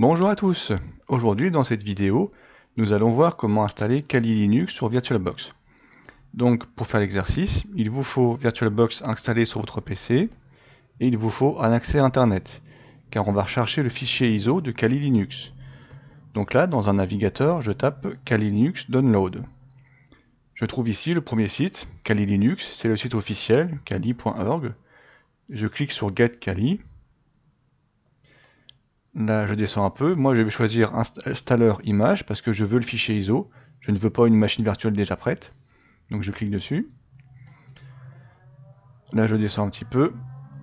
Bonjour à tous. Aujourd'hui, dans cette vidéo, nous allons voir comment installer Kali Linux sur VirtualBox. Donc, pour faire l'exercice, il vous faut VirtualBox installé sur votre PC et il vous faut un accès à Internet, car on va rechercher le fichier ISO de Kali Linux. Donc là, dans un navigateur, je tape Kali Linux Download. Je trouve ici le premier site, Kali Linux, c'est le site officiel, kali.org. Je clique sur Get Kali. Là, je descends un peu. Moi, je vais choisir installeur image parce que je veux le fichier ISO. Je ne veux pas une machine virtuelle déjà prête. Donc, je clique dessus. Là, je descends un petit peu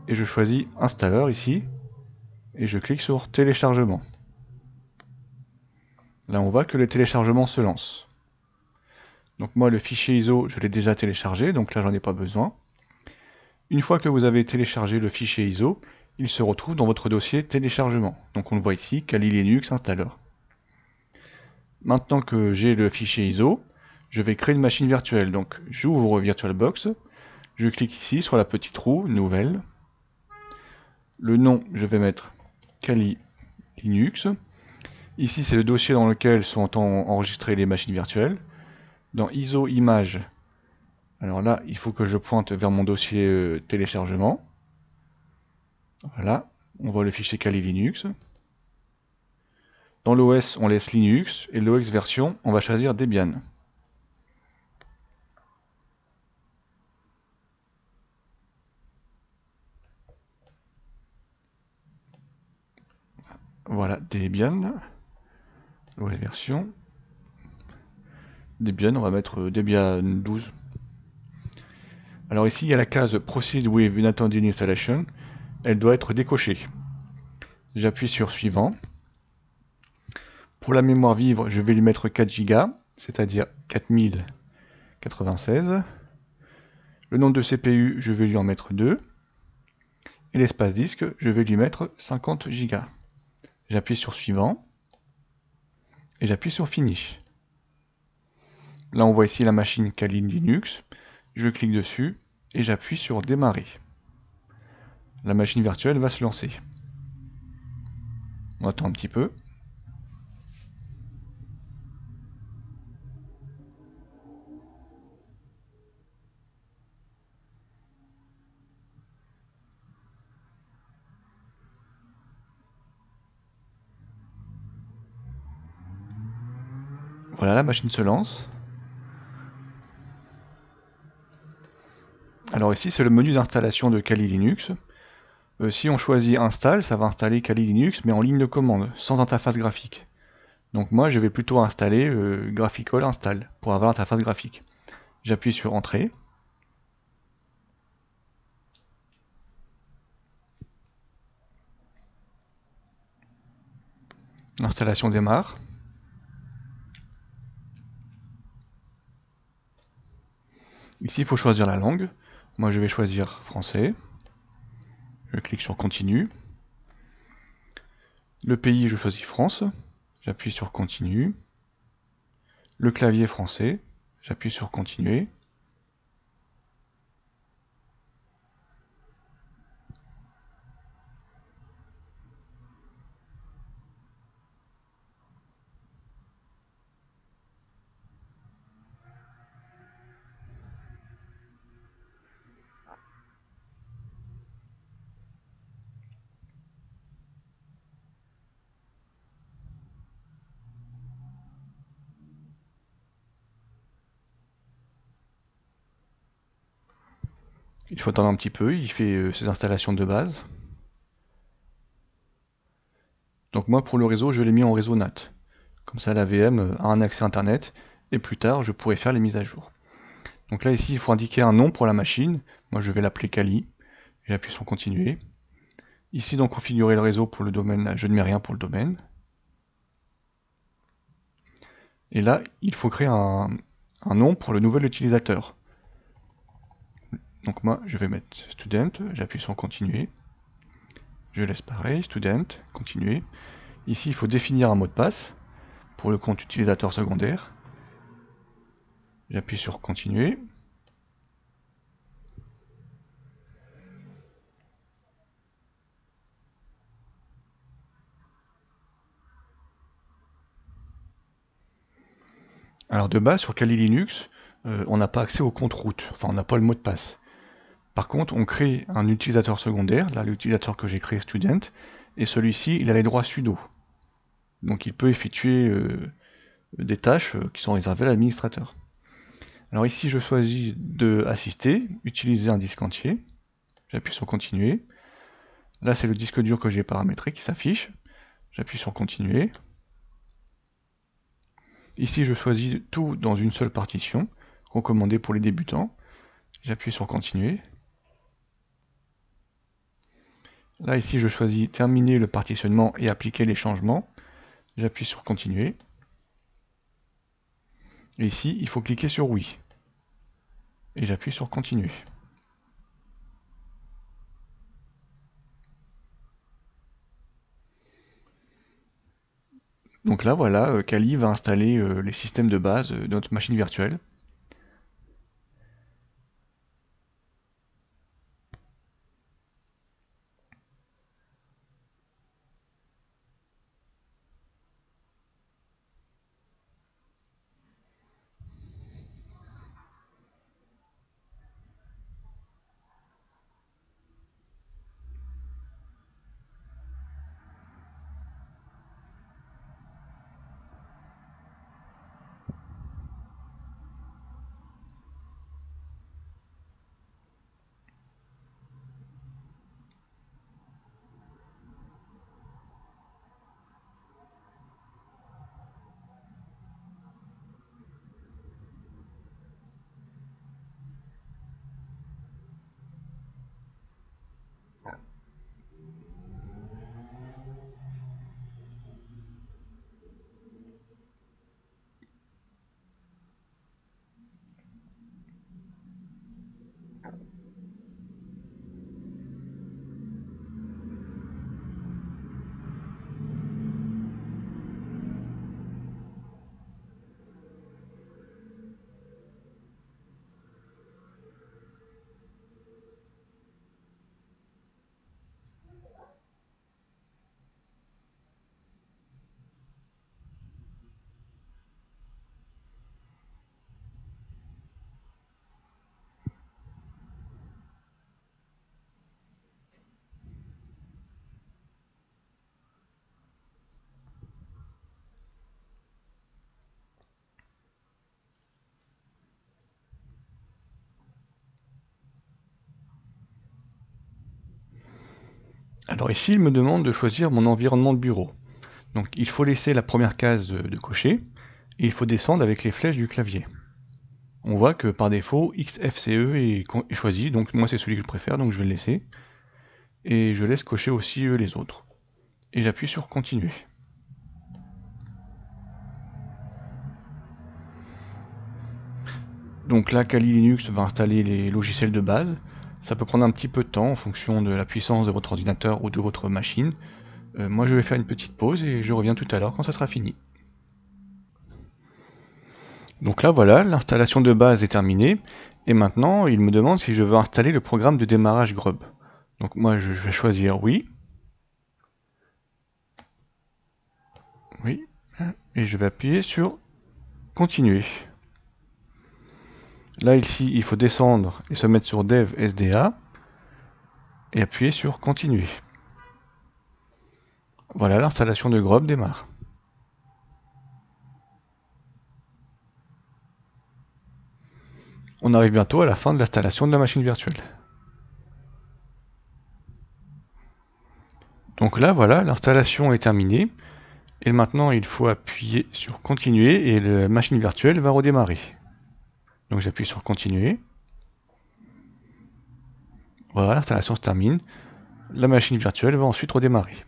et je choisis installeur ici. Et je clique sur téléchargement. Là, on voit que le téléchargement se lance. Donc, moi, le fichier ISO, je l'ai déjà téléchargé. Donc là, j'en ai pas besoin. Une fois que vous avez téléchargé le fichier ISO, il se retrouve dans votre dossier téléchargement. Donc, on le voit ici, Kali Linux installeur. Maintenant que j'ai le fichier ISO, je vais créer une machine virtuelle. Donc j'ouvre VirtualBox, je clique ici sur la petite roue, nouvelle. Le nom, je vais mettre Kali Linux. Ici, c'est le dossier dans lequel sont enregistrées les machines virtuelles. Dans ISO image, alors là, il faut que je pointe vers mon dossier téléchargement. Voilà, on voit le fichier Kali Linux. Dans l'OS, on laisse Linux et l'OS version, on va choisir Debian. Voilà, Debian, l'OS version. Debian, on va mettre Debian 12. Alors ici, il y a la case Proceed with Unattended Installation. Elle doit être décochée. J'appuie sur Suivant. Pour la mémoire vive, je vais lui mettre 4 Go, c'est-à-dire 4096. Le nombre de CPU, je vais lui en mettre 2. Et l'espace disque, je vais lui mettre 50 Go. J'appuie sur Suivant. Et j'appuie sur Finish. Là, on voit ici la machine Kali Linux. Je clique dessus et j'appuie sur Démarrer. La machine virtuelle va se lancer. On attend un petit peu. Voilà, la machine se lance. Alors ici, c'est le menu d'installation de Kali Linux. Si on choisit Install, ça va installer Kali Linux, mais en ligne de commande, sans interface graphique. Donc moi, je vais plutôt installer Graphical Install, pour avoir l'interface graphique. J'appuie sur Entrée. L'installation démarre. Ici, il faut choisir la langue. Moi, je vais choisir français. Je clique sur Continue. Le pays, je choisis France. J'appuie sur Continue. Le clavier français. J'appuie sur Continuer. Il faut attendre un petit peu, il fait ses installations de base. Donc moi, pour le réseau, je l'ai mis en réseau NAT. Comme ça, la VM a un accès Internet, et plus tard, je pourrai faire les mises à jour. Donc là, ici, il faut indiquer un nom pour la machine. Moi, je vais l'appeler Kali. J'appuie sur Continuer. Ici, dans Configurer le réseau pour le domaine, là, je ne mets rien pour le domaine. Et là, il faut créer un nom pour le nouvel utilisateur. Donc moi, je vais mettre Student, j'appuie sur Continuer. Je laisse pareil, Student, Continuer. Ici, il faut définir un mot de passe pour le compte utilisateur secondaire. J'appuie sur Continuer. Alors de base, sur Kali Linux, on n'a pas accès au compte root, enfin on n'a pas le mot de passe. Par contre, on crée un utilisateur secondaire, là l'utilisateur que j'ai créé student, et celui-ci, il a les droits sudo. Donc il peut effectuer des tâches qui sont réservées à l'administrateur. Alors ici, je choisis de assister, utiliser un disque entier. J'appuie sur continuer. Là, c'est le disque dur que j'ai paramétré qui s'affiche. J'appuie sur continuer. Ici, je choisis tout dans une seule partition, recommandé pour les débutants. J'appuie sur continuer. Là, ici, je choisis terminer le partitionnement et appliquer les changements. J'appuie sur continuer. Et ici, il faut cliquer sur oui. Et j'appuie sur continuer. Donc là, voilà, Kali va installer les systèmes de base de notre machine virtuelle. Alors ici, il me demande de choisir mon environnement de bureau. Donc il faut laisser la première case de cocher, et il faut descendre avec les flèches du clavier. On voit que par défaut, XFCE est choisi, donc moi c'est celui que je préfère, donc je vais le laisser. Et je laisse cocher aussi les autres. Et j'appuie sur continuer. Donc là, Kali Linux va installer les logiciels de base. Ça peut prendre un petit peu de temps en fonction de la puissance de votre ordinateur ou de votre machine. Moi je vais faire une petite pause et je reviens tout à l'heure quand ça sera fini. Donc là voilà, l'installation de base est terminée. Et maintenant, il me demande si je veux installer le programme de démarrage Grub. Donc moi je vais choisir oui. Oui. Et je vais appuyer sur continuer. Là ici, il faut descendre et se mettre sur Dev SDA et appuyer sur continuer. Voilà, l'installation de Grub démarre. On arrive bientôt à la fin de l'installation de la machine virtuelle. Donc là, voilà, l'installation est terminée. Et maintenant, il faut appuyer sur continuer et la machine virtuelle va redémarrer. Donc j'appuie sur continuer. Voilà, l'installation se termine. La machine virtuelle va ensuite redémarrer.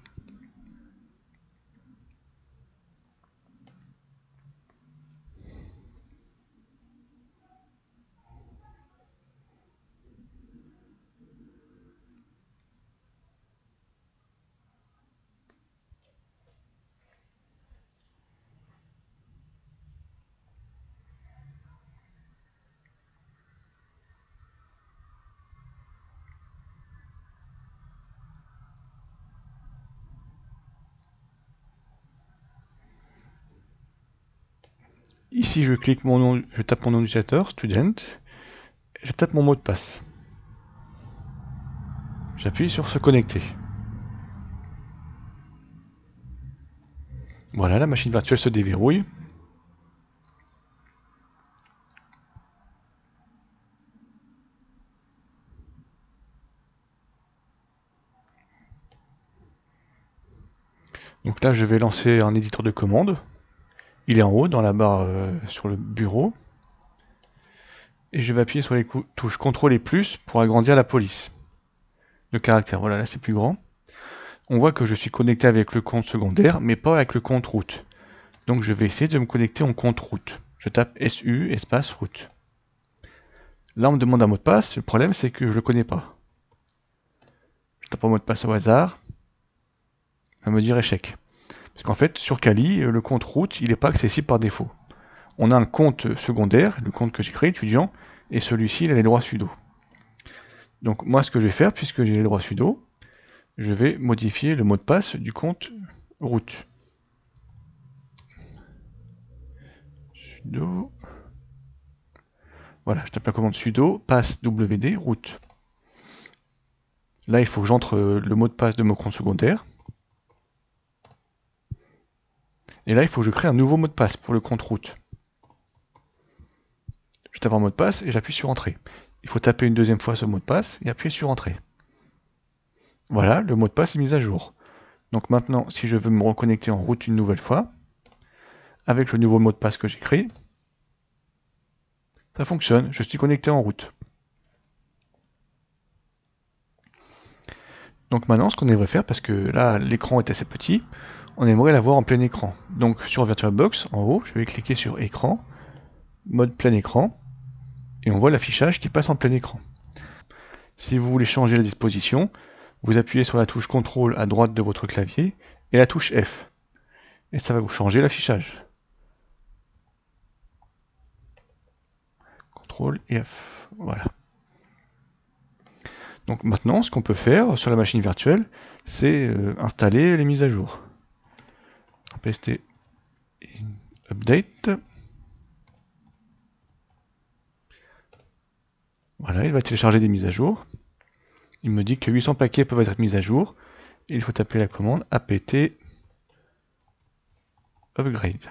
Ici, je clique mon nom, je tape mon nom d'utilisateur, student, et je tape mon mot de passe. J'appuie sur se connecter. Voilà, la machine virtuelle se déverrouille. Donc là, je vais lancer un éditeur de commande. Il est en haut, dans la barre sur le bureau. Et je vais appuyer sur les touches CTRL et plus pour agrandir la police de caractère. Voilà, là c'est plus grand. On voit que je suis connecté avec le compte secondaire, mais pas avec le compte route. Donc je vais essayer de me connecter en compte route. Je tape SU espace route. Là on me demande un mot de passe. Le problème c'est que je ne le connais pas. Je tape un mot de passe au hasard. Il va me dire échec. Parce qu'en fait, sur Kali, le compte route, il n'est pas accessible par défaut. On a un compte secondaire, le compte que j'ai créé, étudiant, et celui-ci, il a les droits sudo. Donc moi, ce que je vais faire, puisque j'ai les droits sudo, je vais modifier le mot de passe du compte route. Sudo. Voilà, je tape la commande sudo passe wd route. Là, il faut que j'entre le mot de passe de mon compte secondaire. Et là, il faut que je crée un nouveau mot de passe pour le compte route. Je tape un mot de passe et j'appuie sur Entrée. Il faut taper une deuxième fois ce mot de passe et appuyer sur Entrée. Voilà, le mot de passe est mis à jour. Donc maintenant, si je veux me reconnecter en route une nouvelle fois, avec le nouveau mot de passe que j'ai créé, ça fonctionne, je suis connecté en route. Donc maintenant, ce qu'on devrait faire, parce que là, l'écran est assez petit, on aimerait l'avoir en plein écran. Donc sur VirtualBox, en haut, je vais cliquer sur Écran, mode plein écran, et on voit l'affichage qui passe en plein écran. Si vous voulez changer la disposition, vous appuyez sur la touche CTRL à droite de votre clavier, et la touche F. Et ça va vous changer l'affichage. CTRL et F, voilà. Donc maintenant, ce qu'on peut faire sur la machine virtuelle, c'est installer les mises à jour. pst update. Voilà, il va télécharger des mises à jour. Il me dit que 800 paquets peuvent être mis à jour. Et il faut taper la commande apt upgrade.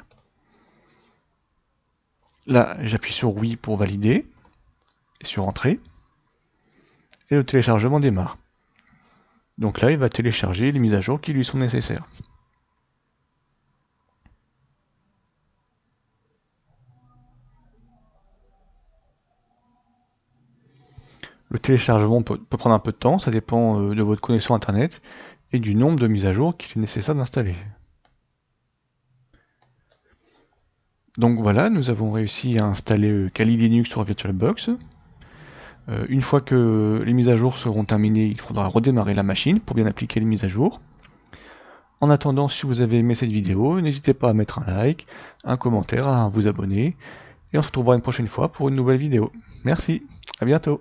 Là, j'appuie sur oui pour valider, et sur entrée, et le téléchargement démarre. Donc là, il va télécharger les mises à jour qui lui sont nécessaires. Le téléchargement peut prendre un peu de temps, ça dépend de votre connexion internet et du nombre de mises à jour qu'il est nécessaire d'installer. Donc voilà, nous avons réussi à installer Kali Linux sur VirtualBox. Une fois que les mises à jour seront terminées, il faudra redémarrer la machine pour bien appliquer les mises à jour. En attendant, si vous avez aimé cette vidéo, n'hésitez pas à mettre un like, un commentaire, à vous abonner. Et on se retrouvera une prochaine fois pour une nouvelle vidéo. Merci, à bientôt.